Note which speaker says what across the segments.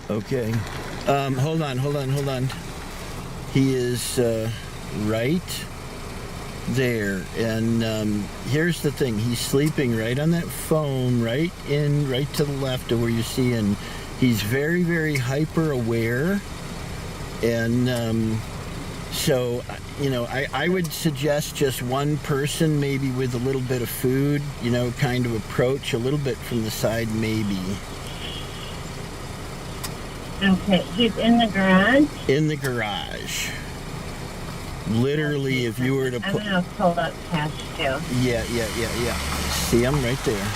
Speaker 1: Okay. Hold on. He is right there. And here's the thing. He's sleeping right on that foam, right to the left of where you see, and he's very, very hyper aware. And so, I would suggest just one person, maybe with a little bit of food, kind of approach a little bit from the side, maybe.
Speaker 2: Okay, he's in the garage?
Speaker 1: In the garage. Literally, if you were to put...
Speaker 2: I'm going to pull up past you.
Speaker 1: Yeah. See him right there.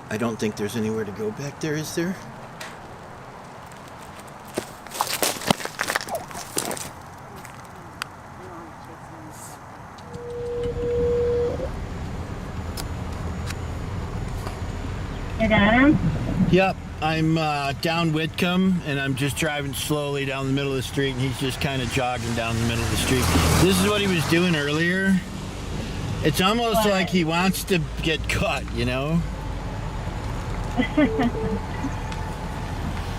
Speaker 1: I don't think there's anywhere to go back there, is there?
Speaker 2: You got him?
Speaker 1: Yep, I'm down Whitcomb, and I'm just driving slowly down the middle of the street, and he's just kind of jogging down the middle of the street. This is what he was doing earlier. It's almost like he wants to get caught,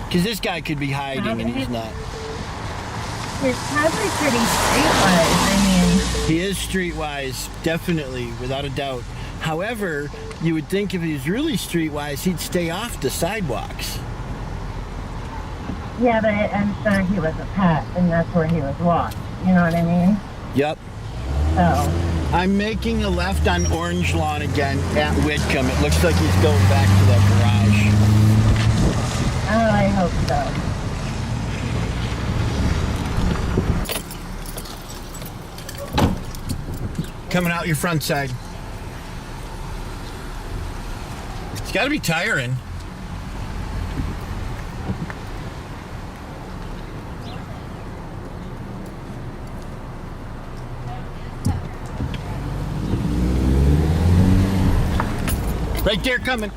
Speaker 1: Because this guy could be hiding and he's not.
Speaker 2: He's probably pretty streetwise.
Speaker 1: He is streetwise, definitely, without a doubt. However, you would think if he was really streetwise, he'd stay off the sidewalks.
Speaker 2: Yeah, but I'm sure he was a pet, and that's where he was lost. You know what I mean?
Speaker 1: Yep.
Speaker 2: So.
Speaker 1: I'm making a left on Orange Lawn again at Whitcomb. It looks like he's going back to that garage.
Speaker 2: Oh, I hope so.
Speaker 1: Coming out your front side. It's got to be tiring. Right there, coming.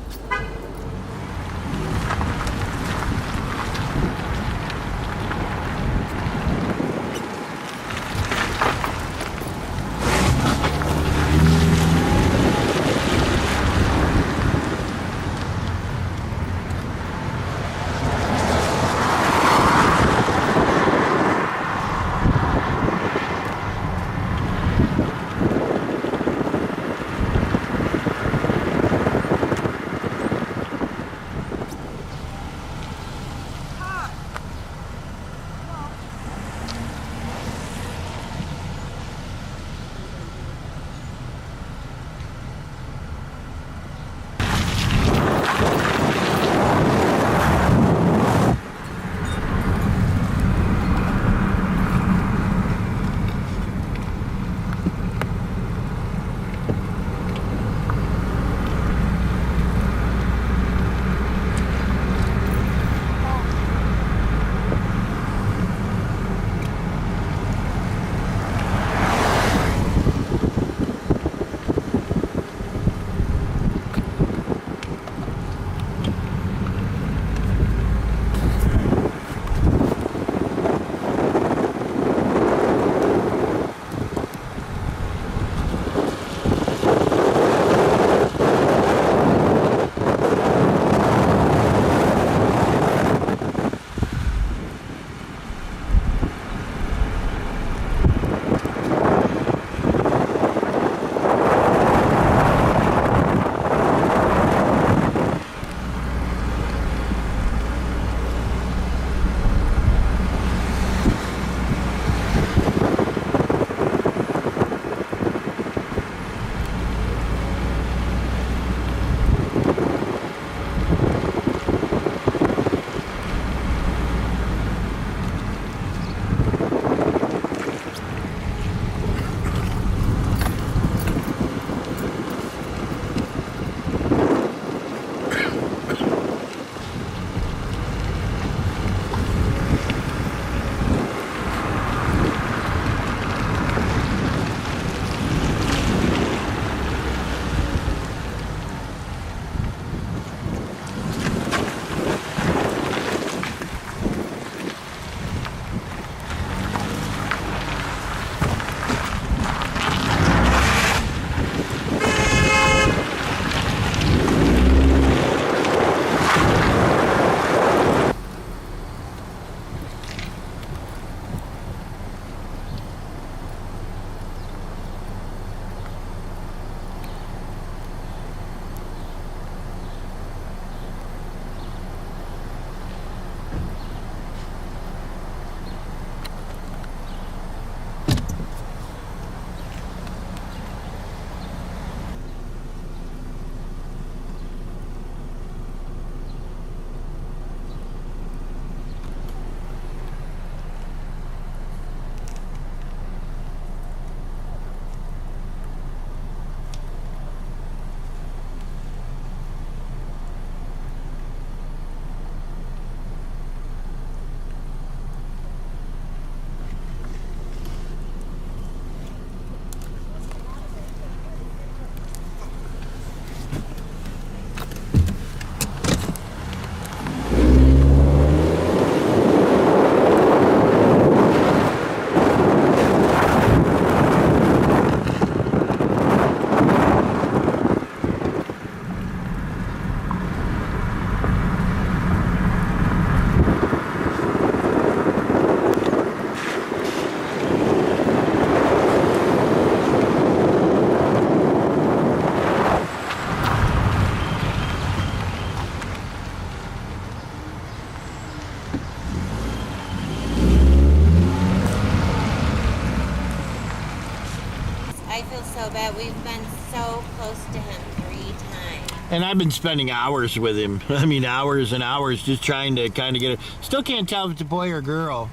Speaker 3: but we've been so close to him 3 times.
Speaker 1: And I've been spending hours with him. I mean, hours and hours just trying to kind of get it. Still can't tell if it's a boy or girl.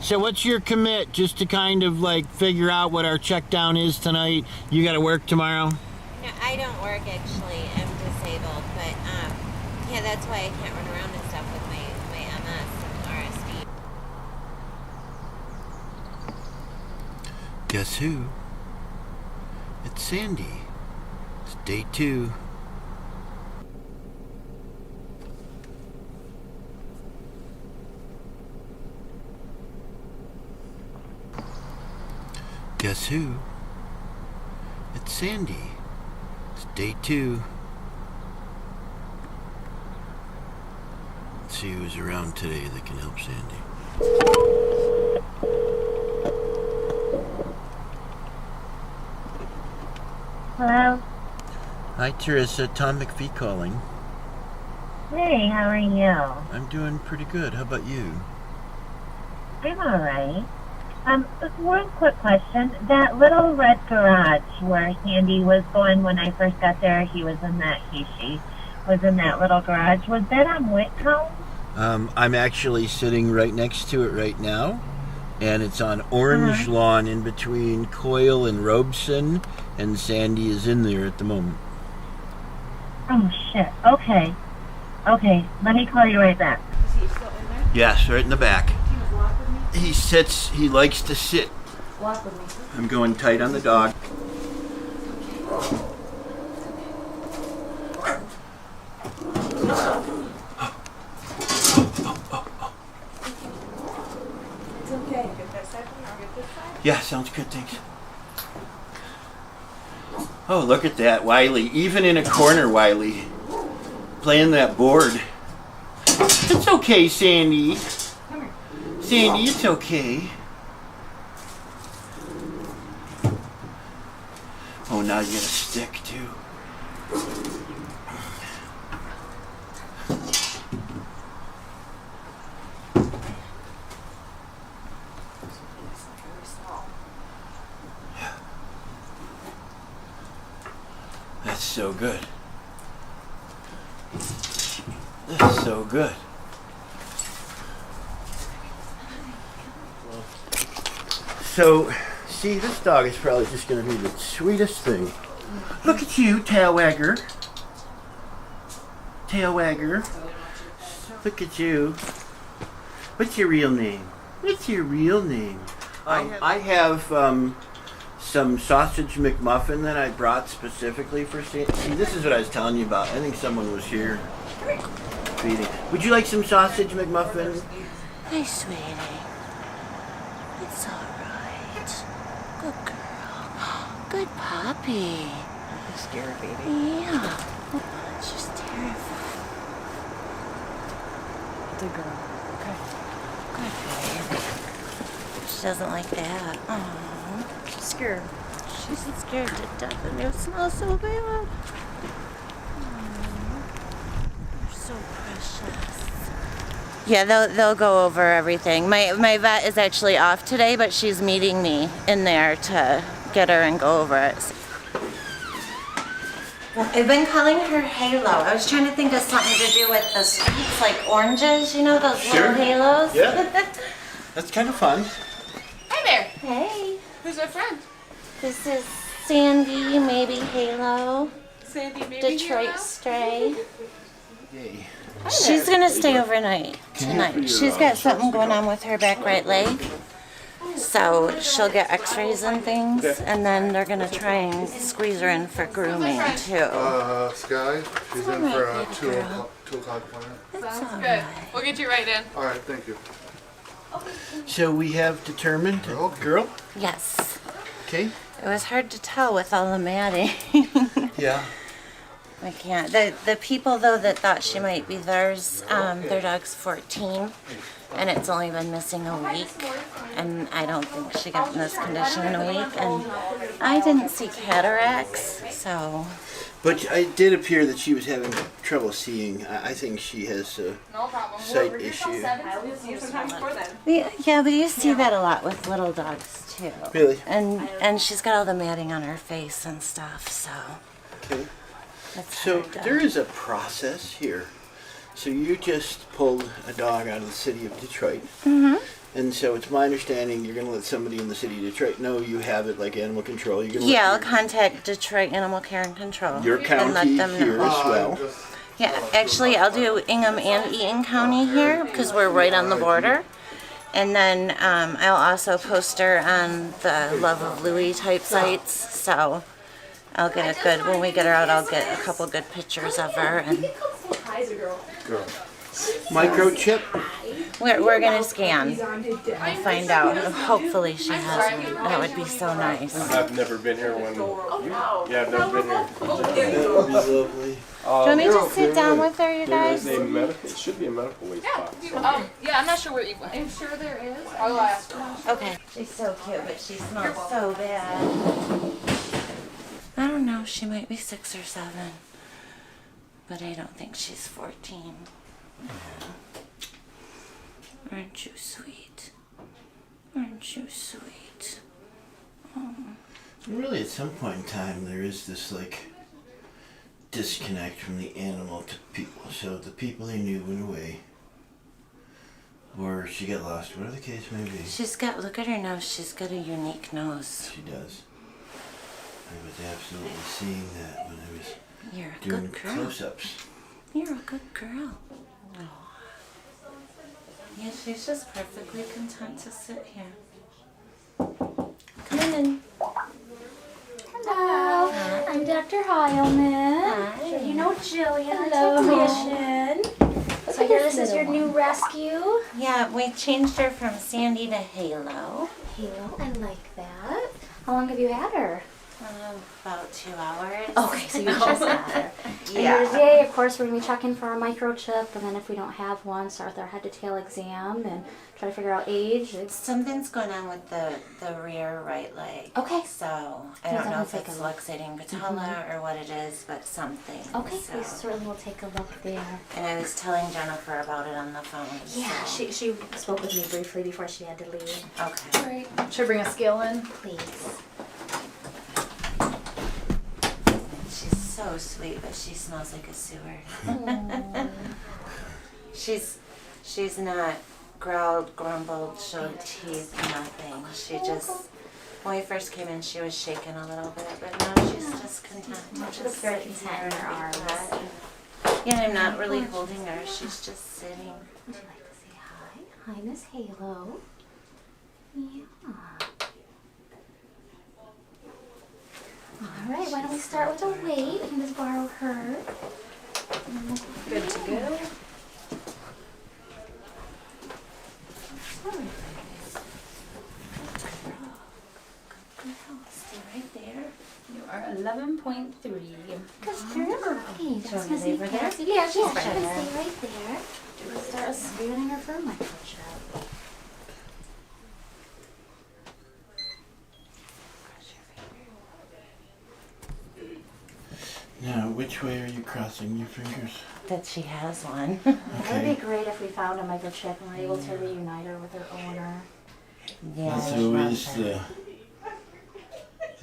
Speaker 1: So what's your commit, just to kind of like figure out what our check down is tonight? You got to work tomorrow?
Speaker 3: No, I don't work actually. I'm disabled, but yeah, that's why I can't run around and stuff with my MS and RSD.
Speaker 1: Guess who? It's Sandy. It's day 2. Guess who? It's Sandy. It's day 2. Let's see who's around today that can help Sandy.
Speaker 2: Hello?
Speaker 1: Hi, Teresa. Tom McPhee calling.
Speaker 2: Hey, how are you?
Speaker 1: I'm doing pretty good. How about you?
Speaker 2: I'm alright. One quick question. That little red garage where Sandy was going when I first got there, she was in that little garage. Was that on Whitcomb?
Speaker 1: I'm actually sitting right next to it right now, and it's on Orange Lawn in between Coyle and Robeson, and Sandy is in there at the moment.
Speaker 2: Oh, shit. Okay. Okay, let me call you right back.
Speaker 4: Is he still in there?
Speaker 1: Yes, right in the back.
Speaker 4: Do you walk with me?
Speaker 1: He sits, he likes to sit.
Speaker 4: Walk with me.
Speaker 1: I'm going tight on the dog.
Speaker 4: It's okay. Get that side for me, I'll get this side.
Speaker 1: Yeah, sounds good, thanks. Oh, look at that, Wiley. Even in a corner, Wiley. Playing that board. It's okay, Sandy.
Speaker 4: Come here.
Speaker 1: Sandy, it's okay. Oh, now you got a stick, too.
Speaker 4: Very small.
Speaker 1: That's so good. That's so good. So, see, this dog is probably just going to be the sweetest thing. Look at you, tail wagger. Tail wagger. Look at you. What's your real name? What's your real name? I have some sausage McMuffin that I brought specifically for Sandy. See, this is what I was telling you about. I think someone was here feeding. Would you like some sausage McMuffin?
Speaker 3: Hey, sweetie. It's all right. Good girl. Good puppy.
Speaker 4: I'm scared, baby.
Speaker 3: Yeah. She's terrified.
Speaker 4: Good girl. Okay.
Speaker 3: Good baby. She doesn't like that. Oh,
Speaker 4: She's scared.
Speaker 3: she's scared to death, and it smells so bad. You're so precious. Yeah, they'll go over everything. My vet is actually off today, but she's meeting me in there to get her and go over it. I've been calling her Halo. I was trying to think of something to do with the sweets, like oranges, you know, those
Speaker 1: Sure.
Speaker 3: little halos?
Speaker 1: Yeah. That's kind of fun.
Speaker 4: Hi there.
Speaker 3: Hey,
Speaker 4: Who's our friend?
Speaker 3: this is Sandy, maybe Halo,
Speaker 4: Sandy, maybe.
Speaker 3: Detroit Stray.
Speaker 1: Yay.
Speaker 3: She's gonna stay overnight tonight. She's got something going on with her back right leg. So she'll get x-rays and things, and then they're gonna try and squeeze her in for grooming too.
Speaker 5: Sky, she's in for a 2 o'clock appointment.
Speaker 4: Sounds good. We'll get you right in.
Speaker 5: All right, thank you.
Speaker 1: So we have determined girl.
Speaker 3: Yes.
Speaker 1: Okay.
Speaker 3: It was hard to tell with all the matting.
Speaker 1: Yeah.
Speaker 3: I can't. The people though that thought she might be theirs, their dog's 14, and it's only been missing a week, and I don't think she got in this condition in a week, and I didn't see cataracts, so.
Speaker 1: But it did appear that she was having trouble seeing. I think she has a
Speaker 4: No problem.
Speaker 1: sight issue.
Speaker 4: We'll see you sometime before then.
Speaker 3: Yeah, but you see that a lot with little dogs too.
Speaker 1: Really?
Speaker 3: And she's got all the matting on her face and stuff, so
Speaker 1: Okay.
Speaker 3: it's
Speaker 1: So
Speaker 3: hard to-
Speaker 1: there is a process here. So you just pulled a dog out of the city of Detroit.
Speaker 3: Mhm.
Speaker 1: And so it's my understanding you're going to let somebody in the city of Detroit know you have it like animal control. You're going to
Speaker 3: Yeah, I'll contact Detroit Animal Care and Control
Speaker 1: your
Speaker 3: and
Speaker 1: county
Speaker 3: let them
Speaker 1: here
Speaker 3: know.
Speaker 1: as well.
Speaker 3: Yeah, actually, I'll do Ingham and Eaton County here because we're right on the border. And then I'll also post her on the Love of Louie type sites. So I'll get a good, when we get her out, I'll get a couple good pictures of her. And
Speaker 1: Microchip.
Speaker 3: we're going to scan and find out. Hopefully she has one. That would be so nice.
Speaker 6: I've never been here when. Yeah, I've never been here.
Speaker 1: That would be lovely.
Speaker 3: Do you want me to sit down with her, you
Speaker 6: There is
Speaker 3: guys?
Speaker 6: a medical. It should be a medical waste box.
Speaker 4: Yeah, I'm not sure where you went. I'm sure there is. I'll ask her.
Speaker 3: Okay. She's so cute, but she smells so bad. I don't know. She might be 6 or 7. But I don't think she's 14. Aren't you sweet? Aren't you sweet? Oh.
Speaker 1: Really, at some point in time, there is this like disconnect from the animal to people. So the people they knew went away, or she got lost, whatever the case may be.
Speaker 3: She's got, look at her nose. She's got a unique nose.
Speaker 1: She does. I was absolutely seeing that when I was
Speaker 3: You're a
Speaker 1: doing
Speaker 3: good girl.
Speaker 1: close-ups.
Speaker 3: You're a good girl. Yeah, she's just perfectly content to sit here. Come in.
Speaker 7: Hello, I'm Dr. Heilman.
Speaker 3: Hi.
Speaker 7: You know Jillian, technician. So here, this is your new rescue.
Speaker 3: Yeah, we changed her from Sandy to Halo.
Speaker 7: Halo, I like that. How long have you had her?
Speaker 3: About 2 hours.
Speaker 7: Okay, so you just had her.
Speaker 3: Yeah.
Speaker 7: And today, of course, we're going to be checking for our microchip, and then if we don't have one, start with our head-to-tail exam and try to figure out age.
Speaker 3: Something's going on with the rear right leg.
Speaker 7: Okay.
Speaker 3: So I
Speaker 7: So
Speaker 3: don't know
Speaker 7: then
Speaker 3: if
Speaker 7: we'll take
Speaker 3: it's
Speaker 7: a look.
Speaker 3: luxating patella or what it is, but something.
Speaker 7: Okay,
Speaker 3: So.
Speaker 7: we certainly will take a look there.
Speaker 3: And I was telling Jennifer about it on the phone.
Speaker 7: Yeah,
Speaker 3: so.
Speaker 7: she spoke with me briefly before she had to leave.
Speaker 3: Okay.
Speaker 4: Right. Should I bring a scale in?
Speaker 7: Please.
Speaker 3: She's so sweet, but she smells like a sewer. She's not growled, grumbled, showed teeth, nothing. She just, when we first came in, she was shaking a little bit, but now she's just content.
Speaker 7: She looks very content in her arms.
Speaker 3: Yeah, I'm not really holding her. She's just sitting.
Speaker 7: Would you like to say hi? Hi, Miss Halo. Yeah. All right, why don't we start with a weight? I can just borrow her.
Speaker 4: Good to go.
Speaker 3: Stay right there.
Speaker 4: You are 11.3.
Speaker 7: Good girl. Hey, that's
Speaker 3: want
Speaker 7: Miss
Speaker 3: me to leave her there?
Speaker 7: Nancy. Yeah, she's
Speaker 3: right
Speaker 7: gonna
Speaker 3: there.
Speaker 7: stay right there. We'll start scanning her for a microchip.
Speaker 1: Now, which way are you crossing your fingers?
Speaker 3: That she has one.
Speaker 7: It would
Speaker 1: Okay.
Speaker 7: be great if we found a microchip and were able to reunite her with her owner.
Speaker 3: Yeah.
Speaker 1: That's always the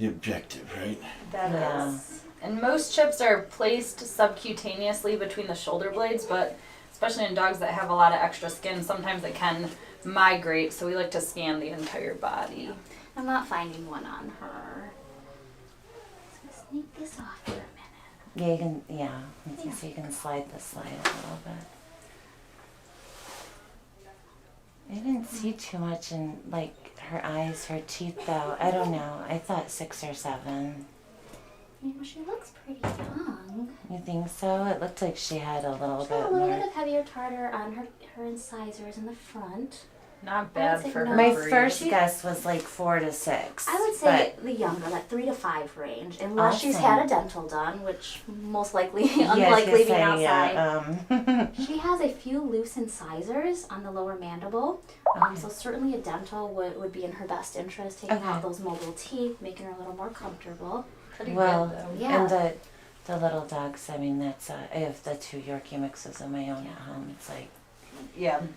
Speaker 1: objective, right?
Speaker 4: That
Speaker 3: Yeah.
Speaker 4: is. And most chips are placed subcutaneously between the shoulder blades, but especially in dogs that have a lot of extra skin, sometimes it can migrate, so we like to scan the entire body.
Speaker 7: I'm not finding one on her. Just gonna sneak this off for a minute.
Speaker 3: Yeah, you can, yeah. Let's see if you can slide the slide a little bit. I didn't see too much in, like, her eyes, her teeth, though. I don't know. I thought 6 or 7.
Speaker 7: You know, she looks pretty young.
Speaker 3: You think so? It looked like she had a little
Speaker 7: She's got a
Speaker 3: bit
Speaker 7: little
Speaker 3: more.
Speaker 7: bit of heavier tartar on her incisors in the front.
Speaker 4: Not bad
Speaker 7: say
Speaker 4: for
Speaker 7: no.
Speaker 4: her
Speaker 3: My
Speaker 4: breed.
Speaker 3: first guess was like 4 to 6.
Speaker 7: I would say the younger, that 3 to 5 range, unless she's
Speaker 3: Awesome.
Speaker 7: had a dental done, which most likely,
Speaker 3: But,
Speaker 7: unlikely being
Speaker 3: yes,
Speaker 7: outside. She has a few loose incisors on the lower mandible, so certainly a dental would be in her best interest, taking out
Speaker 3: Okay.
Speaker 7: those mobile teeth, making her a little more comfortable.
Speaker 4: Pretty
Speaker 3: Well,
Speaker 4: good, though.
Speaker 7: Yeah.
Speaker 3: and the little dogs, I mean, that's, I have the 2 Yorkie mixes of my own at home. It's like,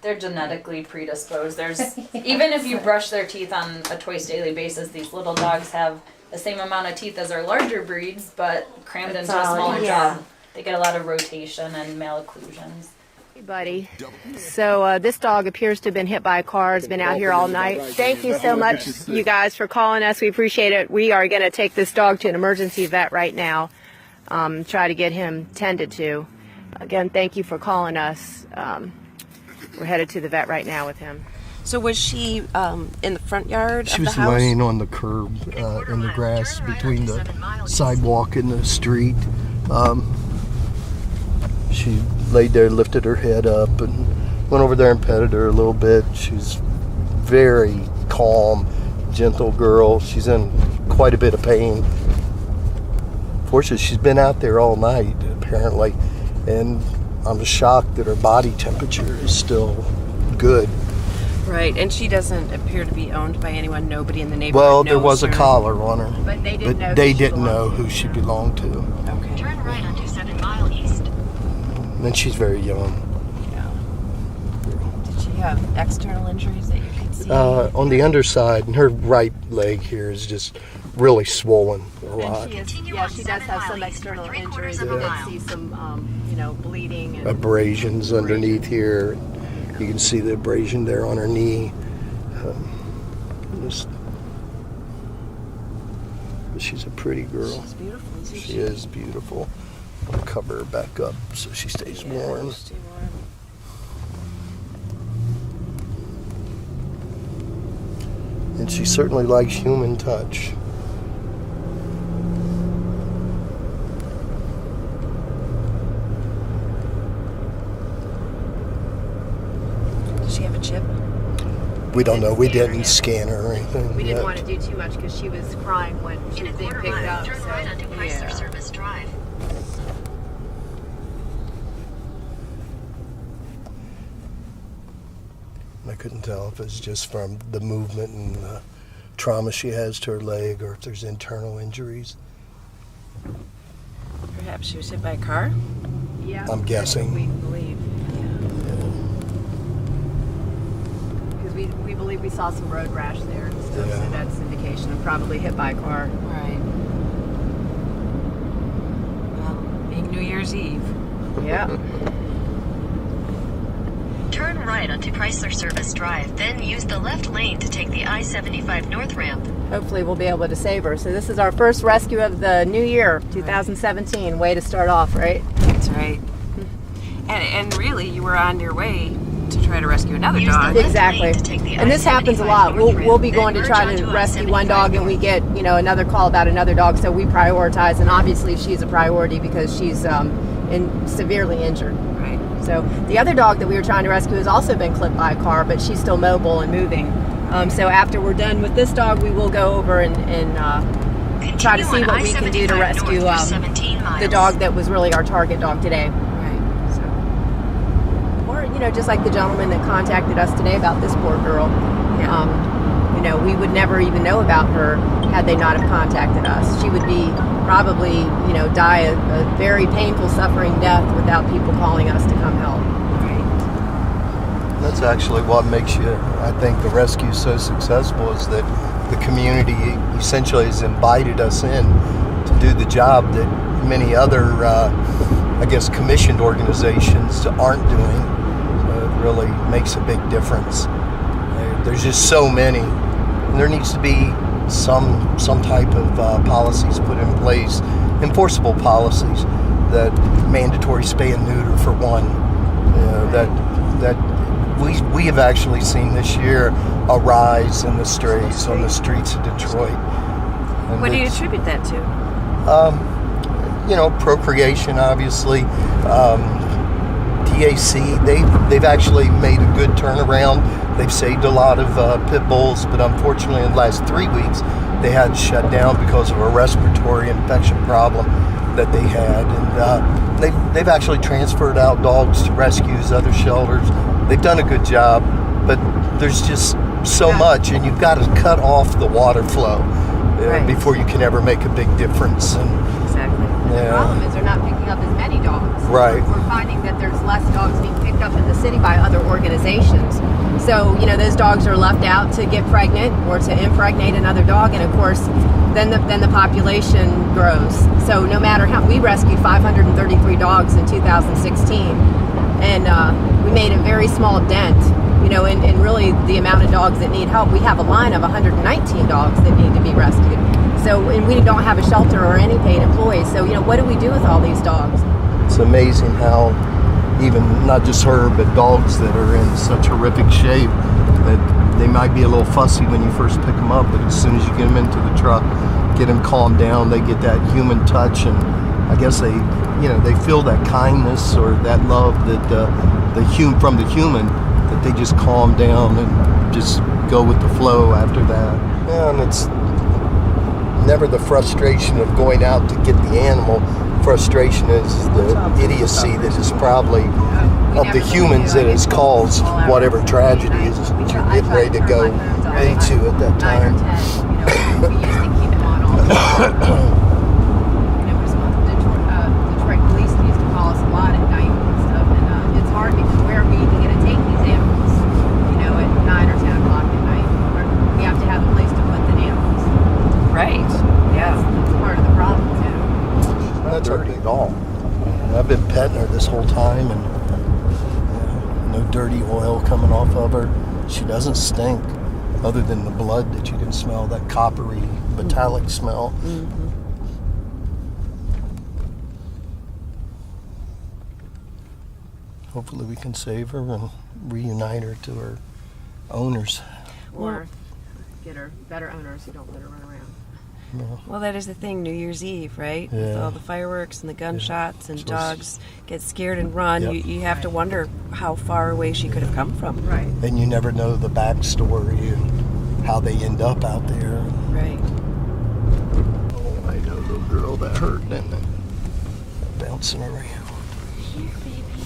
Speaker 4: they're genetically predisposed. There's even if you brush their teeth on a twice daily basis, these little dogs have the same amount of teeth as our larger breeds, but crammed into a smaller jaw. They get a lot of rotation and malocclusions.
Speaker 8: Hey, buddy. So this dog appears to have been hit by a car. It's been out here all night. Thank you so much, you guys, for calling us. We appreciate it. We are going to take this dog to an emergency vet right now. Try to get him tended to. Again, thank you for calling us. We're headed to the vet right now with him.
Speaker 9: So was she in the front yard
Speaker 10: She
Speaker 9: of the
Speaker 10: was
Speaker 9: house?
Speaker 10: laying on the curb in the grass between the sidewalk and the street. She laid there, lifted her head up, and went over there and petted her a little bit. She's very calm, gentle girl. She's in quite a bit of pain. Fortunately, she's been out there all night, apparently, and I'm shocked that her body temperature is still good.
Speaker 9: Right, and she doesn't appear to be owned by anyone. Nobody in the neighborhood
Speaker 10: Well, there
Speaker 9: knows
Speaker 10: was a
Speaker 9: her.
Speaker 10: collar on her,
Speaker 8: But they didn't know,
Speaker 10: they didn't know who she belonged to.
Speaker 9: Okay.
Speaker 11: Turn right onto 7 Mile East.
Speaker 10: And she's very young.
Speaker 9: Yeah. Did she have external injuries that you could see?
Speaker 10: On the underside, and her right leg here is just really swollen a lot.
Speaker 8: And she does have some external injuries. We did see some, bleeding. And
Speaker 10: Abrasions underneath here. You can see the abrasion there on her knee. She's a pretty girl.
Speaker 9: She's beautiful, isn't she?
Speaker 10: She is beautiful. I'll cover her back up so she stays warm.
Speaker 9: Stay warm.
Speaker 10: And she certainly likes human touch.
Speaker 9: Does she have a chip?
Speaker 10: We don't know. We didn't scan her or anything
Speaker 8: we didn't
Speaker 10: yet.
Speaker 8: want to do too much because she was crying when she was being picked up.
Speaker 11: Turn right onto Chrysler
Speaker 8: So,
Speaker 11: Service Drive.
Speaker 10: I couldn't tell if it's just from the movement and the trauma she has to her leg or if there's internal injuries.
Speaker 9: Perhaps she was hit by a car?
Speaker 8: yeah.
Speaker 10: I'm guessing.
Speaker 8: We believe. Because we believe we saw some road rash there and stuff,
Speaker 10: Yeah.
Speaker 8: so that's indication of probably hit by a car.
Speaker 9: Right. Well, being New Year's Eve.
Speaker 8: Yeah.
Speaker 11: Turn right onto Chrysler Service Drive, then use the left lane to take the I-75 North ramp.
Speaker 8: Hopefully we'll be able to save her. So this is our first rescue of the new year, 2017. Way to start off, right?
Speaker 9: That's right. And really, you were on your way to try to rescue another
Speaker 11: Use
Speaker 9: dog.
Speaker 11: the left
Speaker 8: Exactly.
Speaker 11: lane to take the
Speaker 8: And this happens a lot.
Speaker 11: I-75 North
Speaker 8: We'll be
Speaker 11: ramp,
Speaker 8: going to
Speaker 11: then
Speaker 8: try
Speaker 11: merge
Speaker 8: to
Speaker 11: onto
Speaker 8: rescue one
Speaker 11: I-75
Speaker 8: dog and we
Speaker 11: North.
Speaker 8: get, another call about another dog. So we prioritize, and obviously she's a priority because she's severely injured.
Speaker 9: Right.
Speaker 8: So the other dog that we were trying to rescue has also been clipped by a car, but she's still mobile and moving. So after we're done with this dog, we will go over and try to see
Speaker 11: Continue
Speaker 8: what
Speaker 11: on
Speaker 8: we can do to
Speaker 11: I-75
Speaker 8: rescue
Speaker 11: north for 17 miles.
Speaker 8: the dog that was really our target dog today.
Speaker 9: Right.
Speaker 8: So, or just like the gentleman that contacted us today about this poor girl. We would never even know about her had they not have contacted us. She would be probably die a very painful, suffering death without people calling us to come help.
Speaker 10: That's actually what makes I think the rescue so successful is that the community essentially has invited us in to do the job that many other, commissioned organizations aren't doing. So it really makes a big difference. There's just so many. And there needs to be some type of policies put in place, enforceable policies, that mandatory spay and neuter for one, that we have actually seen this year a rise in the strays on the streets of Detroit. And
Speaker 9: What do you attribute that to?
Speaker 10: Procreation, obviously. TAC, they've actually made a good turnaround. They've saved a lot of pit bulls, but unfortunately in the last 3 weeks they had to shut down because of a respiratory infection problem that they had. And they've actually transferred out dogs to rescues, other shelters. They've done a good job, but there's just so much, and you've got to cut off the water flow before you can ever make a big difference. And
Speaker 8: Exactly. The problem is they're not picking up as many dogs.
Speaker 10: Right.
Speaker 8: We're finding that there's less dogs being picked up in the city by other organizations. So, you know, those dogs are left out to get pregnant or to impregnate another dog, and of course, then the population grows. So no matter how, we rescued 533 dogs in 2016, and we made a very small dent, you know, in really the amount of dogs that need help. We have a line of 119 dogs that need to be rescued. So, and we don't have a shelter or any paid employees. So, you know, what do we do with all these dogs?
Speaker 10: It's amazing how even not just her, but dogs that are in such horrific shape that they might be a little fussy when you first pick them up, but as soon as you get them into the truck, get them calmed down, they get that human touch, and I guess they, you know, they feel that kindness or that love that from the human, that they just calm down and just go with the flow after that. Yeah, and it's never the frustration of going out to get the animal. Frustration is the idiocy that is probably of the humans that has caused whatever tragedy is getting ready to go into at that time.
Speaker 8: We used to keep them on all the time. Detroit police used to call us a lot at night and stuff, and it's hard because where are we even going to take these animals? You know, at 9 or 10 o'clock at night, we have to have a place to put the animals.
Speaker 9: Right. Yeah.
Speaker 8: That's part of the problem too.
Speaker 10: That's dirty at all. I've been petting her this whole time, and no dirty oil coming off of her. She doesn't stink, other than the blood that you can smell, that coppery, metallic smell.
Speaker 8: Mm-hmm.
Speaker 10: Hopefully we can save her and reunite her to her owners.
Speaker 8: Or get her better owners who don't let her run around.
Speaker 9: Well, that is the thing, New Year's Eve, right?
Speaker 10: Yeah.
Speaker 9: With all the fireworks and the gunshots and
Speaker 10: So
Speaker 9: dogs get scared and run.
Speaker 10: Yep.
Speaker 9: You have to wonder how far away she could have come from.
Speaker 8: Right.
Speaker 10: And you never know the backstory and how they end up out there.
Speaker 9: Right.
Speaker 10: Oh, I know the girl that hurt, didn't it? Bouncing around.
Speaker 9: Here, baby.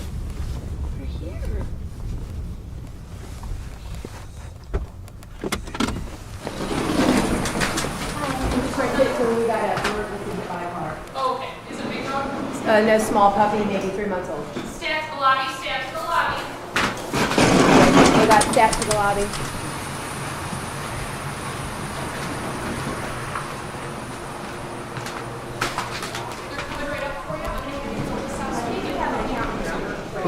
Speaker 9: We're here.
Speaker 12: Okay. Is it a big dog?
Speaker 8: No, small puppy, maybe 3 months old.
Speaker 12: Stat to the lobby, stat to the lobby.
Speaker 8: We got sat to the lobby.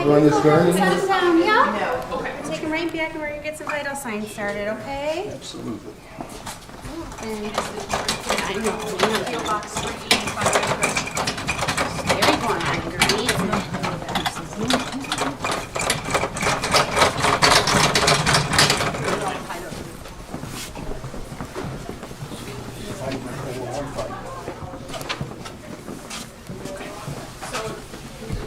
Speaker 5: On this garden?
Speaker 13: Yeah?
Speaker 12: No. Okay.
Speaker 13: Take him right back and we're going to get some vital signs started, okay?
Speaker 10: Absolutely.
Speaker 13: And I know. PO Box 385. Very going underneath.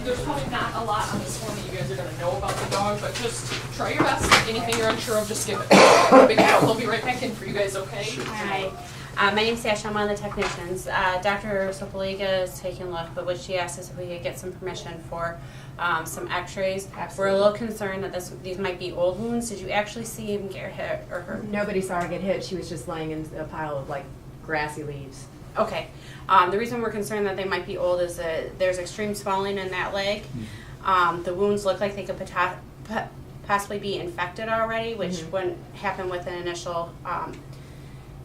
Speaker 12: There's probably not a lot on this form that you guys are going to know about the dog, but just try your best. Anything you're unsure of, just give it. Big deal. They'll be right back in for you guys, okay?
Speaker 13: Hi. My name's Sasha. I'm one of the technicians. Dr. Sopoliga is taking a look, but what she asked is if we could get some permission for some x-rays. We're a little concerned that these might be old wounds. Did you actually see him get hit or hurt?
Speaker 8: Nobody saw her get hit. She was just laying in a pile of like grassy leaves.
Speaker 13: Okay. The reason we're concerned that they might be old is that there's extreme swelling in that leg. The wounds look like they could possibly be infected already, which wouldn't happen with an initial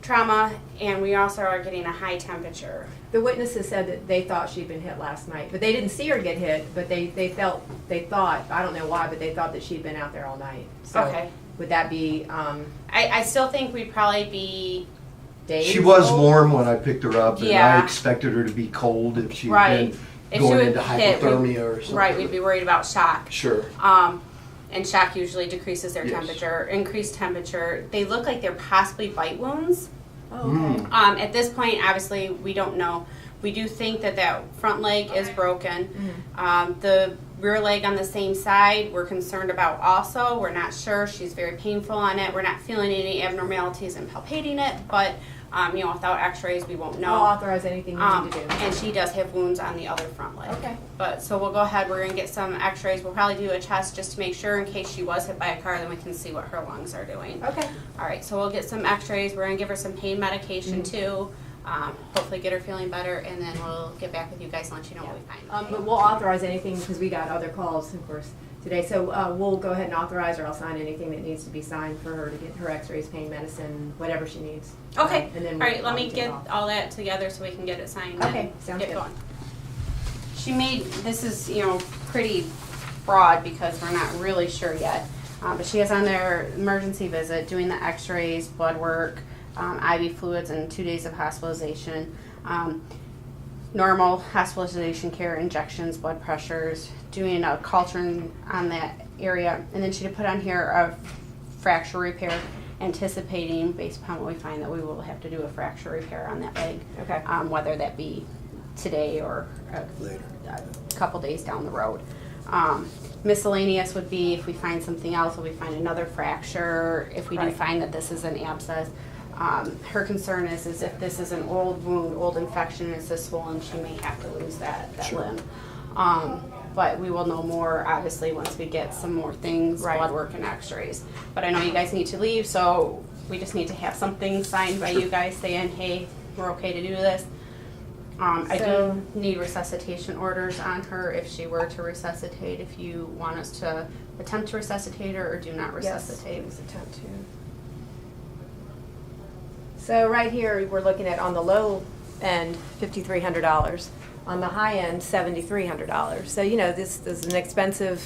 Speaker 13: trauma, and we also are getting a high temperature.
Speaker 8: The witnesses said that they thought she'd been hit last night, but they didn't see her get hit, but they thought, I don't know why, but they thought that she'd been out there all night. So
Speaker 13: Okay.
Speaker 8: Would that be,
Speaker 13: I still think we'd probably be
Speaker 8: days?
Speaker 10: She was warm when I picked her up, and
Speaker 13: Yeah.
Speaker 10: I expected her to be cold if she'd
Speaker 13: Right.
Speaker 10: been
Speaker 13: If
Speaker 10: going
Speaker 13: she
Speaker 10: into
Speaker 13: would hit,
Speaker 10: hypothermia or something.
Speaker 13: Right, we'd be worried about shock.
Speaker 10: Sure.
Speaker 13: And shock usually decreases their
Speaker 10: Yes.
Speaker 13: temperature, increased temperature. They look like they're possibly bite wounds.
Speaker 8: Oh, okay.
Speaker 13: At this point, obviously, we don't know. We do think that front leg is broken. The rear leg on the same side, we're concerned about also. We're not sure. She's very painful on it. We're not feeling any abnormalities in palpating it, but without x-rays, we won't know.
Speaker 8: I'll authorize anything you need to do.
Speaker 13: And she does have wounds on the other front leg.
Speaker 8: Okay.
Speaker 13: But so we'll go ahead. We're gonna get some x-rays. We'll probably do a chest just to make sure in case she was hit by a car, then we can see what her lungs are doing.
Speaker 8: Okay.
Speaker 13: All right. So we'll get some x-rays. We're gonna give her some pain medication too. hopefully get her feeling better, and then we'll get back with you guys and let you know what we find.
Speaker 8: But we'll authorize anything because we got other calls, of course, today. So we'll go ahead and authorize, or I'll sign anything that needs to be signed for her to get her x-rays, pain medicine, whatever she needs.
Speaker 13: Okay.
Speaker 8: And then
Speaker 13: All right, let me
Speaker 8: take
Speaker 13: get
Speaker 8: it off.
Speaker 13: all that together so we can get it signed.
Speaker 8: Okay,
Speaker 13: and
Speaker 8: sounds
Speaker 13: get
Speaker 8: good.
Speaker 13: going. She made, this is, you know, pretty broad because we're not really sure yet. But she has on their emergency visit, doing the x-rays, blood work, IV fluids, and 2 days of hospitalization. Normal hospitalization care, injections, blood pressures, doing a culture on that area. And then she put on here a fracture repair, anticipating, based upon what we find, that we will have to do a fracture repair on that leg.
Speaker 8: Okay.
Speaker 13: Whether that be today or
Speaker 10: Later.
Speaker 13: a couple days down the road. Miscellaneous would be if we find something else, if we find another fracture, if we do
Speaker 8: Right.
Speaker 13: find that this is an abscess. Her concern is if this is an old wound, old infection, it's this swollen, she may have to lose that
Speaker 10: Sure.
Speaker 13: limb. But we will know more, obviously, once we get some more things,
Speaker 8: Right.
Speaker 13: blood work and x-rays. But I know you guys need to leave, so we just need to have something signed by you guys saying, hey, we're okay to do this. I do need resuscitation orders on her if she were to resuscitate, if you want us to attempt to resuscitate her or do not resuscitate.
Speaker 8: Yes, attempt to. So right here, we're looking at, on the low end, $5,300. On the high end, $7,300. So, you know, this is an expensive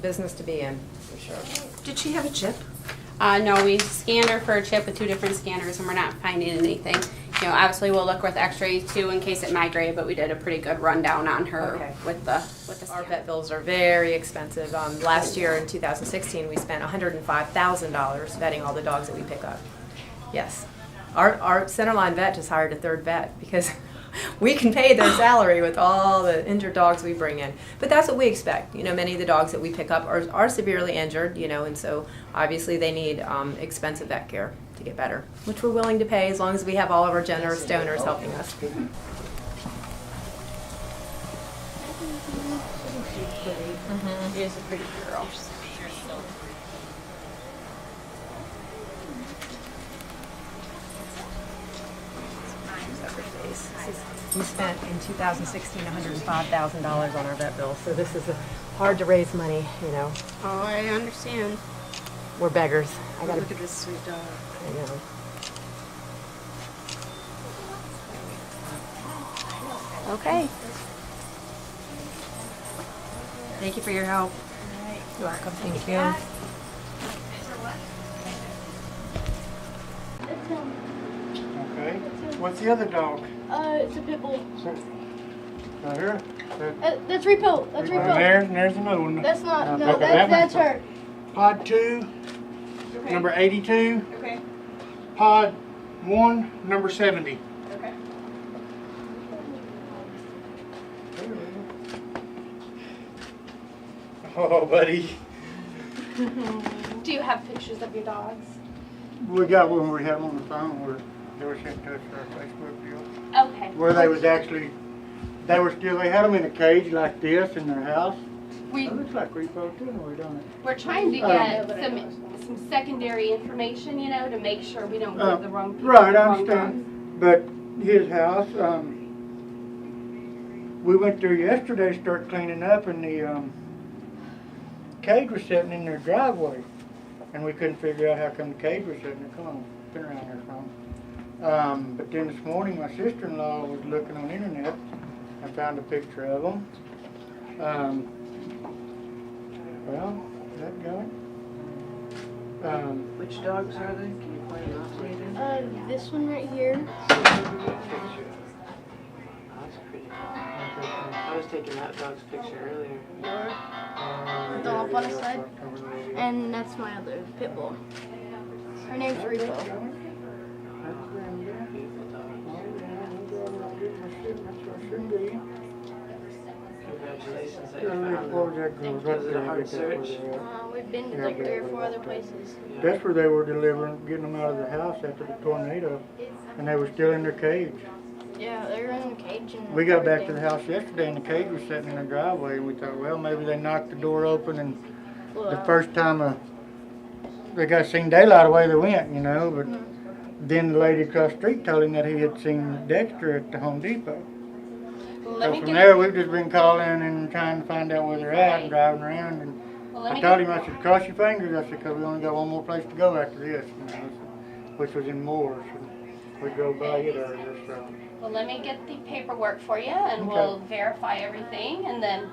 Speaker 8: business to be in, for sure.
Speaker 9: Did she have a chip?
Speaker 13: No, we scanned her for a chip with 2 different scanners and we're not finding anything. You know, obviously we'll look with x-rays too in case it migrated, but we did a pretty good rundown on her
Speaker 8: Okay.
Speaker 13: with the
Speaker 8: Our
Speaker 13: scan.
Speaker 8: vet bills are very expensive. Last year in 2016, we spent $105,000 vetting all the dogs that we pick up. Yes. Our centerline vet just hired a 3rd vet because we can pay their salary with all the injured dogs we bring in. But that's what we expect. You know, many of the dogs that we pick up are severely injured, you know, and so obviously they need expensive vet care to get better, which we're willing to pay as long as we have all of our generous donors helping us.
Speaker 13: She is a pretty girl.
Speaker 8: We spent in 2016 $105,000 on our vet bills, so this is hard to raise money, you know.
Speaker 13: Oh, I understand.
Speaker 8: We're beggars.
Speaker 9: Look at this sweet dog.
Speaker 8: I know. Okay.
Speaker 9: Thank you for your help.
Speaker 8: You're welcome. Thank you.
Speaker 14: Okay. What's the other dog?
Speaker 15: It's a pit bull.
Speaker 14: Right here?
Speaker 15: That's repo. That's repo.
Speaker 14: There's another one.
Speaker 15: That's not. No,
Speaker 14: Okay,
Speaker 15: that's her.
Speaker 14: Pod 2,
Speaker 15: Okay.
Speaker 14: number 82.
Speaker 15: Okay.
Speaker 14: Pod 1, number 70.
Speaker 15: Okay.
Speaker 14: Oh, buddy.
Speaker 15: Do you have pictures of your dogs?
Speaker 14: We got one we had them on the phone where they were sent to us for our Facebook deal.
Speaker 15: Okay.
Speaker 14: Where they was actually, they had them in a cage like this in their house. It looks like repo too, don't it?
Speaker 15: We're trying to get some secondary information, you know, to make sure we don't give the wrong people.
Speaker 14: Right,
Speaker 15: the
Speaker 14: I
Speaker 15: wrong dogs.
Speaker 14: understand. But his house, we went there yesterday to start cleaning up, and the cage was sitting in their driveway, and we couldn't figure out how come the cage was sitting there. Come on, been around here some. But then this morning, my sister-in-law was looking on the internet and found a picture of them. Well, that guy.
Speaker 9: Which dogs are they? Can you point them out to me?
Speaker 15: This one right here.
Speaker 9: That's pretty. I was taking that dog's picture earlier.
Speaker 15: The one up on the side. And that's my other pit bull. Her name's Repo.
Speaker 9: Congratulations.
Speaker 14: Was
Speaker 9: it a hard search?
Speaker 15: We've been to like 3 or 4 other places.
Speaker 14: That's where they were getting them out of the house after the tornado, and they were still in their cage.
Speaker 15: Yeah, they were in the cage. And
Speaker 14: We got back to the house yesterday, and the cage was sitting in the driveway, and we thought, well, maybe they knocked the door open, and the first time they got seen daylight away they went, you know, but then the lady across the street told him that he had seen Dexter at the Home Depot. So from there, we've just been calling and trying to find out where they're at and driving around. And I told him, I said, cross your fingers. I said, because we only got one more place to go after this, you know, which was in Moores. And we drove by it earlier, so.
Speaker 15: Well, let me get the paperwork for you, and we'll verify everything, and then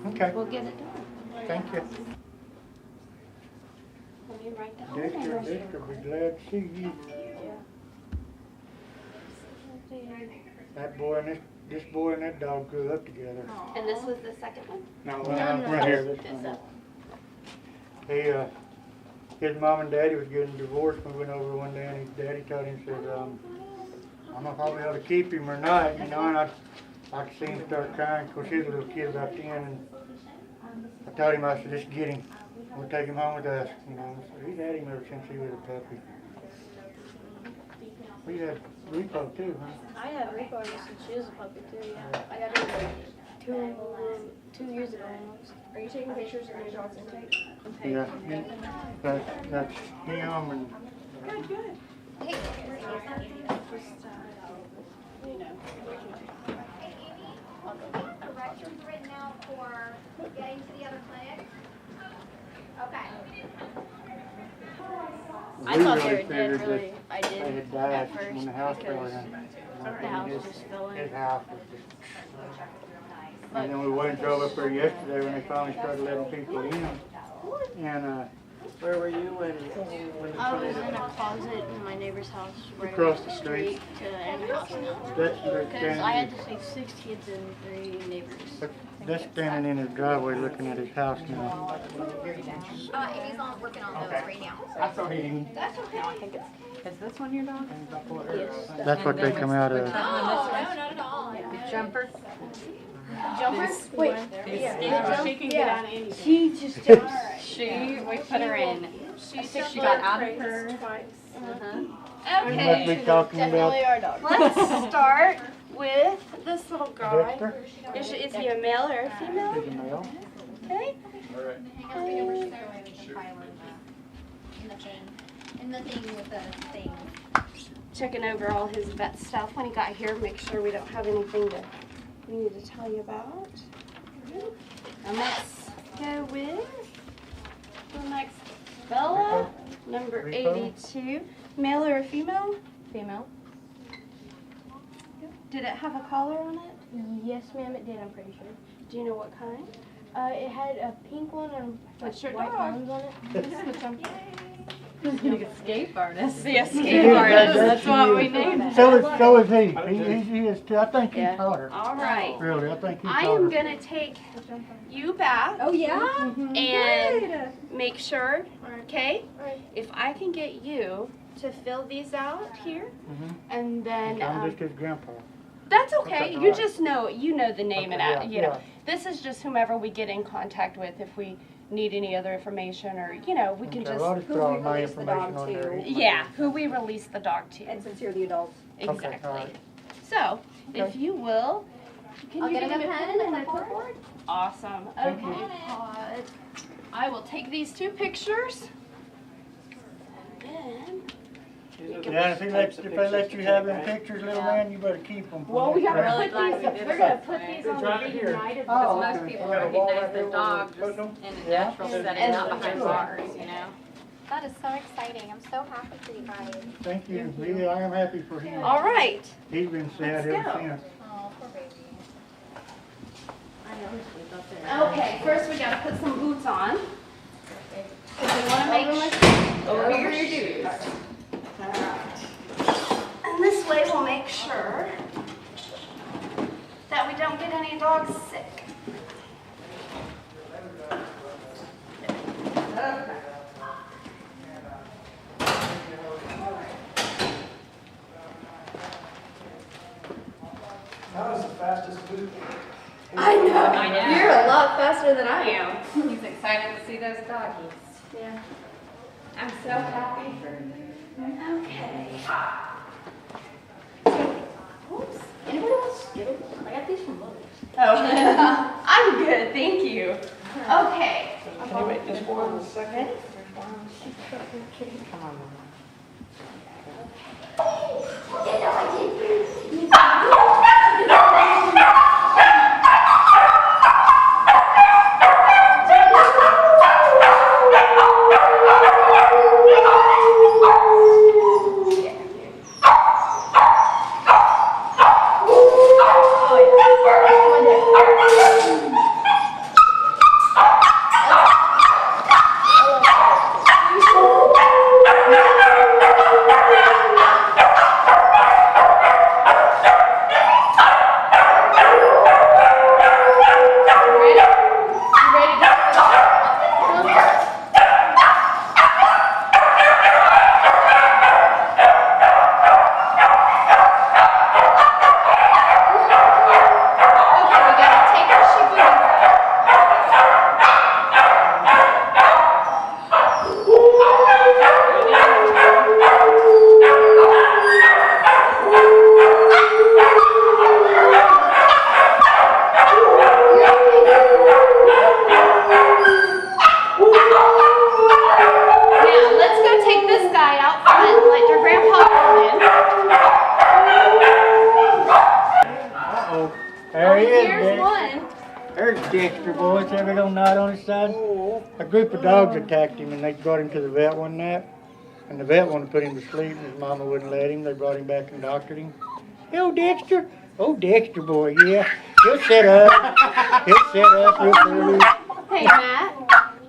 Speaker 15: we'll get it done.
Speaker 14: Thank you.
Speaker 15: Let me write down
Speaker 14: Dexter will be glad to see you. That boy and this boy and that dog grew up together.
Speaker 15: And this was the second one?
Speaker 14: No, we're here. His mom and daddy was getting divorced. We went over one day, and his daddy told him, said, I don't know if I'll be able to keep him or not, you know, and I could see him start crying. Of course, he was a little kid about 10, and I told him, I said, just get him. We'll take him home with us, you know. So he's had him ever since he was a puppy. We had Repo too, huh?
Speaker 15: I had Repo since she was a puppy too, yeah. I got her 2 years ago almost. Are you taking pictures of your dog's intake?
Speaker 14: Yeah, that's him and...
Speaker 15: Good. Hey,
Speaker 16: Directions written out for getting to the other clinic. Okay.
Speaker 15: I thought they were dead, really. I did.
Speaker 14: They had died when the house fell in.
Speaker 15: The house just fell in.
Speaker 14: His house was just... And then we went and drove up there yesterday when they finally started letting people in. And
Speaker 1: where were you when
Speaker 15: I was in a closet in my neighbor's house right
Speaker 14: across the street
Speaker 15: to the house.
Speaker 14: Because
Speaker 15: I had to save 6 kids and 3 neighbors.
Speaker 14: That's standing in his driveway looking at his house now.
Speaker 16: He's on working on those right now.
Speaker 14: I thought he...
Speaker 15: That's okay.
Speaker 9: No, I think is this one your dog?
Speaker 15: Yes.
Speaker 14: That's what they come out of.
Speaker 16: No, not at all.
Speaker 9: Jumper?
Speaker 15: Jumper? Wait.
Speaker 13: Yeah. She can get out of anything.
Speaker 15: She just jumps.
Speaker 9: We put her in. She got out of her.
Speaker 15: Okay.
Speaker 14: We must be talking about...
Speaker 15: Definitely our dog. Let's start with this little guy. Is he a male or a female?
Speaker 14: He's a male.
Speaker 15: Okay.
Speaker 16: All right. Hang on, we can throw everything in the thing. In the thing with the thing.
Speaker 15: Checking over all his vet stuff when he got here. Make sure we don't have anything that we need to tell you about. And let's go with the next Bella, number 82. Male or a female? Female. Did it have a collar on it? Yes, ma'am, it did, I'm pretty sure. Do you know what kind? It had a pink one and white bones on it.
Speaker 9: The escape artist.
Speaker 15: The escape artist, that's what we named it.
Speaker 14: So is he. He is too. I think he's hotter.
Speaker 15: All right.
Speaker 14: Really, I think he's
Speaker 15: I
Speaker 14: hotter.
Speaker 15: am going to take you back.
Speaker 16: Oh, yeah?
Speaker 15: And make sure, okay, if I can get you to fill these out here, and then...
Speaker 14: I'm just his grandpa.
Speaker 15: That's okay.
Speaker 14: Okay,
Speaker 15: You
Speaker 14: right.
Speaker 15: just know, you know the name and
Speaker 14: Okay,
Speaker 15: you know.
Speaker 14: yeah.
Speaker 15: This is just whomever we get in contact with if we need any other information or, you know, we can
Speaker 14: Okay,
Speaker 15: just...
Speaker 14: well, I'll just put all my information on there.
Speaker 15: Yeah, who we release the dog to.
Speaker 16: And since you're the adult.
Speaker 15: Exactly.
Speaker 14: Okay, all right.
Speaker 15: So, if you will, can
Speaker 16: I'll
Speaker 15: you
Speaker 16: get
Speaker 15: give
Speaker 16: him
Speaker 15: me
Speaker 16: a pen and a clipboard.
Speaker 15: Awesome.
Speaker 14: Thank
Speaker 15: Okay. I will take these 2 pictures. And
Speaker 14: Yeah, if they let you have them pictures, little man, you better keep them.
Speaker 15: well, we gotta
Speaker 9: Really
Speaker 15: put
Speaker 9: glad
Speaker 15: these.
Speaker 9: you did
Speaker 15: We're gonna
Speaker 9: that
Speaker 15: put
Speaker 9: today.
Speaker 15: these on
Speaker 14: right
Speaker 15: the
Speaker 14: here.
Speaker 15: Reunited.
Speaker 14: Oh,
Speaker 9: Most
Speaker 14: okay.
Speaker 9: people
Speaker 14: You got a wall
Speaker 9: recognize
Speaker 14: right
Speaker 9: the
Speaker 14: here
Speaker 9: dog
Speaker 14: where we
Speaker 9: just
Speaker 14: put them?
Speaker 9: in a
Speaker 14: Yeah.
Speaker 9: natural setting,
Speaker 15: And-
Speaker 9: not behind bars, you know?
Speaker 16: That is so exciting. I'm so happy for you guys.
Speaker 14: Thank you. Really, I am happy for him.
Speaker 15: All right.
Speaker 14: He's been sad ever
Speaker 15: go.
Speaker 14: since.
Speaker 16: Oh, poor baby.
Speaker 15: Okay, first we gotta put some boots on. So we wanna make
Speaker 9: Over your shoes.
Speaker 15: And this way we'll make sure that we don't get any dogs sick.
Speaker 17: That was the fastest boot.
Speaker 15: I know.
Speaker 9: I know.
Speaker 15: You're a lot faster than I am.
Speaker 9: He's excited to see those doggies.
Speaker 15: Yeah. I'm so happy. Okay. Oops. Anybody else get it? I got these from Lowe's. Oh. I'm good, thank you. Okay.
Speaker 17: Can you wait just 1 second?
Speaker 15: Ready?
Speaker 14: Dexter, boy. See that little knot on his side? A group of dogs attacked him, and they brought him to the vet one night. And the vet wanted to put him to sleep, and his mama wouldn't let him. They brought him back and doctored him. Oh, Dexter. Oh, Dexter, boy, yeah. He'll sit up. He'll sit up real pretty.
Speaker 15: Hey, Matt.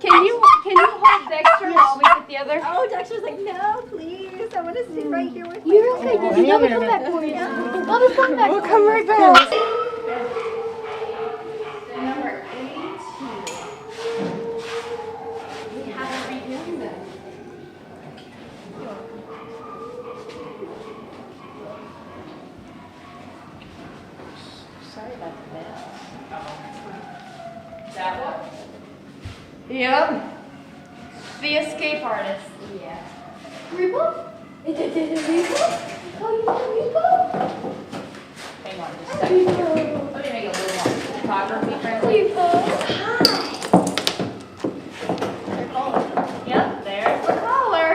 Speaker 15: Can you hold Dexter while we get the other?
Speaker 16: Oh, Dexter's like, no, please. I want to sit right here with
Speaker 15: You're
Speaker 16: you.
Speaker 15: okay, Dexter. Let me come back for you. Let me come back. We'll come right back. Number 82. We haven't reviewed them.
Speaker 16: Sorry about the mess.
Speaker 15: That one? Yep. The escape artist. Yeah. Repo? Repo? Oh, you want Repo?
Speaker 4: Hang on just a second. Let me make it a little more photography friendly.
Speaker 15: Repo. Yep, there's the collar.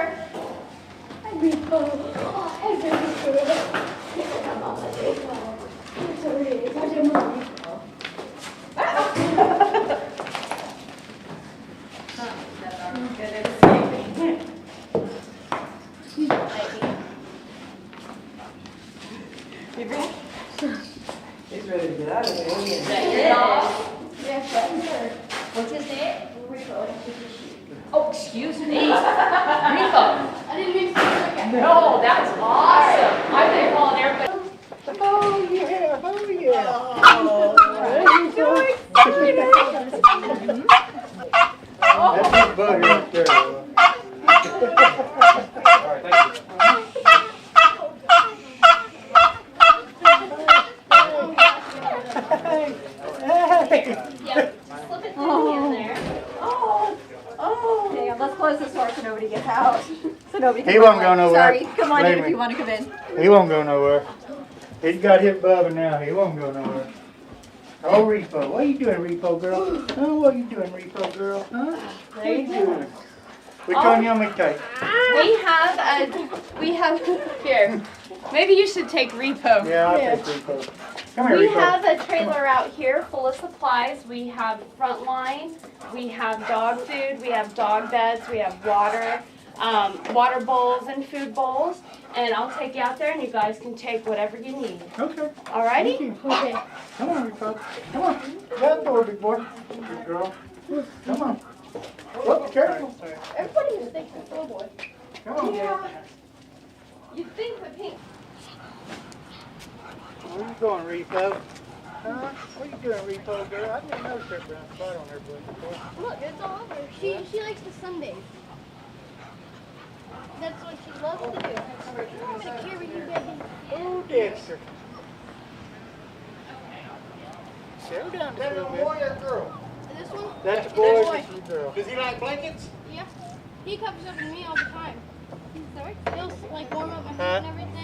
Speaker 15: Hi, Repo. Oh, hi, Repo. Come on, Repo. I'm sorry, it's not your mom.
Speaker 9: He's ready to get out of here.
Speaker 15: Yes, sir.
Speaker 16: What's his name?
Speaker 4: Oh, excuse me. Rico.
Speaker 15: I didn't mean to forget.
Speaker 4: No, that's awesome. I've been calling everybody.
Speaker 14: Oh, yeah. Oh, yeah. That's his buddy right there.
Speaker 16: Slip it through in there. Oh. Hang on, let's close this door so nobody gets out. So nobody can
Speaker 14: He won't go nowhere.
Speaker 16: Sorry, come on
Speaker 14: Blame
Speaker 16: in if
Speaker 14: me.
Speaker 16: you want to come in.
Speaker 14: He won't go nowhere. He's got his Bubba now. He won't go nowhere. Oh, Repo. What are you doing, Repo girl? Oh, what are you doing, Repo girl? Huh? What are you doing? Which one you want me to take?
Speaker 15: We have here. Maybe you should take Repo.
Speaker 14: Yeah, I'll take Repo. Come here,
Speaker 15: We
Speaker 14: Repo.
Speaker 15: have a trailer out here full of supplies. We have Frontline, we have dog food, we have dog beds, we have water, water bowls and food bowls. And I'll take you out there and you guys can take whatever you need.
Speaker 14: Okay.
Speaker 15: Alrighty?
Speaker 14: Okay. Come on, Repo. Come on. Get door, big boy. Good girl. Come on. Whoop, careful.
Speaker 15: Everybody here thinks it's a little boy.
Speaker 14: Come on,
Speaker 15: Yeah. You think the pink.
Speaker 14: Where you going, Repo? Huh? What are you doing, Repo girl? I didn't know that brown spot on her butt before.
Speaker 15: Look, it's all over. She likes to sunbathe. That's what she loves to do. I'm gonna carry you, baby.
Speaker 14: Oh, Dexter. Settle down just a little bit.
Speaker 5: Boy or girl?
Speaker 15: This one?
Speaker 14: That's a boy, this is a girl.
Speaker 5: Does he like blankets?
Speaker 15: Yeah. He comes up to me all the time. Sorry? He'll like warm up my head and everything.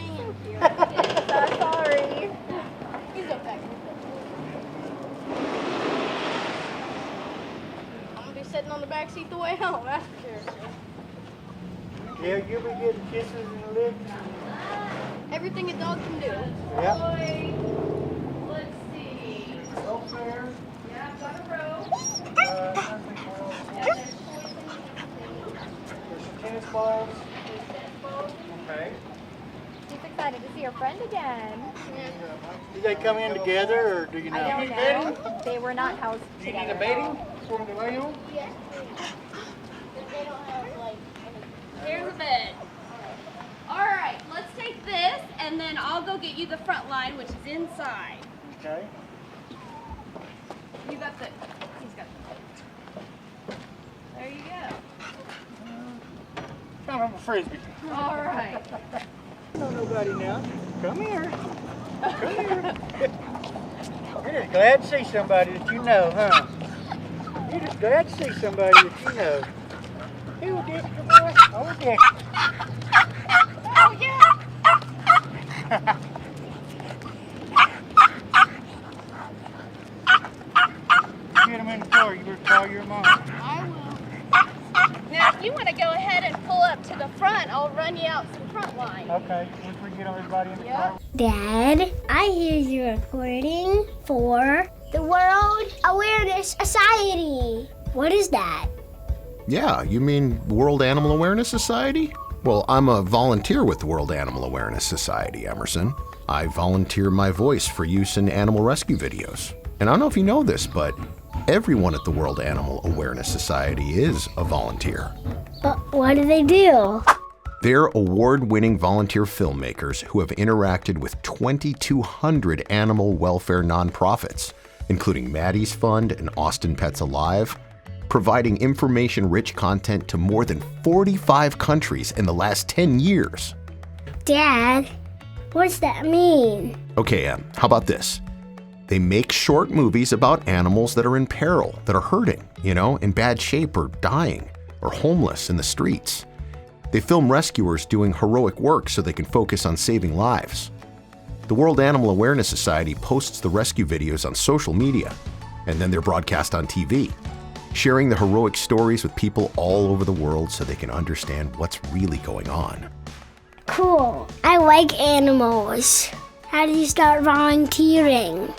Speaker 16: I'm sorry.
Speaker 15: He's okay. I'm gonna be sitting on the back seat the way home after.
Speaker 14: Yeah, you'll be getting kisses and licks.
Speaker 15: Everything a dog can do.
Speaker 14: Yep.
Speaker 15: Let's see.
Speaker 14: Rope there.
Speaker 15: Yeah, I've got a rope.
Speaker 14: There's some tennis balls. Okay.
Speaker 16: She's excited to see her friend again.
Speaker 14: Did they come in together, or do you know?
Speaker 16: I don't know. They were not housed
Speaker 14: Do you need
Speaker 16: together.
Speaker 14: a bedding for them to lay on?
Speaker 15: Yes. They don't have like any. Here's a bed. Alright, let's take this and then I'll go get you the front line, which is inside.
Speaker 14: Okay.
Speaker 15: You got the. He's got the. There you go.
Speaker 14: Kind of a frisbee.
Speaker 15: Alright.
Speaker 14: No, nobody now. Come here. Come here. You're just glad to see somebody that you know, huh? You're just glad to see somebody that you know. Who, Dexter boy? Oh, Dexter.
Speaker 15: Oh, yeah.
Speaker 14: Get him in the car. You better call your mom.
Speaker 15: I will. Now, if you want to go ahead and pull up to the front, I'll run you out some front line.
Speaker 14: Okay, once we get everybody in the car.
Speaker 18: Dad, I hear you recording for The World Awareness Society. What is that?
Speaker 19: Yeah, you mean World Animal Awareness Society? Well, I'm a volunteer with the World Animal Awareness Society, Emerson. I volunteer my voice for use in animal rescue videos. And I don't know if you know this, but everyone at the World Animal Awareness Society is a volunteer.
Speaker 18: But what do they do?
Speaker 19: They're award-winning volunteer filmmakers who have interacted with 2,200 animal welfare nonprofits, including Maddie's Fund and Austin Pets Alive, providing information-rich content to more than 45 countries in the last 10 years.
Speaker 18: Dad, what's that mean?
Speaker 19: Okay, how about this? They make short movies about animals that are in peril, that are hurting, in bad shape or dying, or homeless in the streets. They film rescuers doing heroic work so they can focus on saving lives. The World Animal Awareness Society posts the rescue videos on social media, and then they're broadcast on TV, sharing the heroic stories with people all over the world so they can understand what's really going on.
Speaker 18: Cool. I like animals. How did you start volunteering?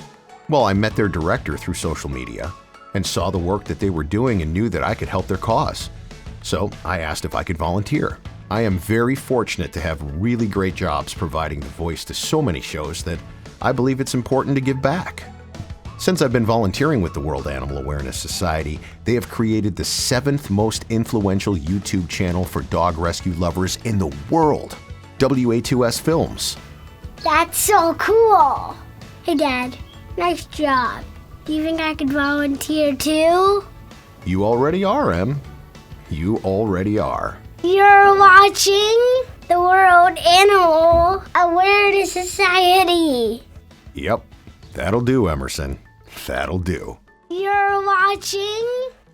Speaker 19: Well, I met their director through social media and saw the work that they were doing and knew that I could help their cause. So I asked if I could volunteer. I am very fortunate to have really great jobs providing the voice to so many shows that I believe it's important to give back. Since I've been volunteering with the World Animal Awareness Society, they have created the 7th most influential YouTube channel for dog rescue lovers in the world, WA2S Films.
Speaker 18: That's so cool. Hey, Dad, nice job. Do you think I could volunteer too?
Speaker 19: You already are, Em. You already are.
Speaker 18: You're watching the World Animal Awareness Society.
Speaker 19: Yep, that'll do, Emerson. That'll do.
Speaker 18: You're watching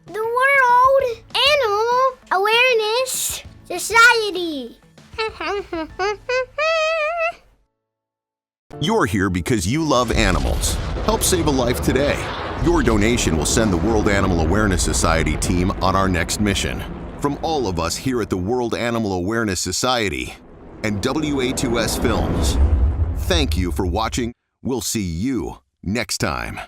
Speaker 18: the World Animal Awareness Society.
Speaker 19: You're here because you love animals. Help save a life today. Your donation will send the World Animal Awareness Society team on our next mission. From all of us here at the World Animal Awareness Society and WA2S Films, thank you for watching. We'll see you next time.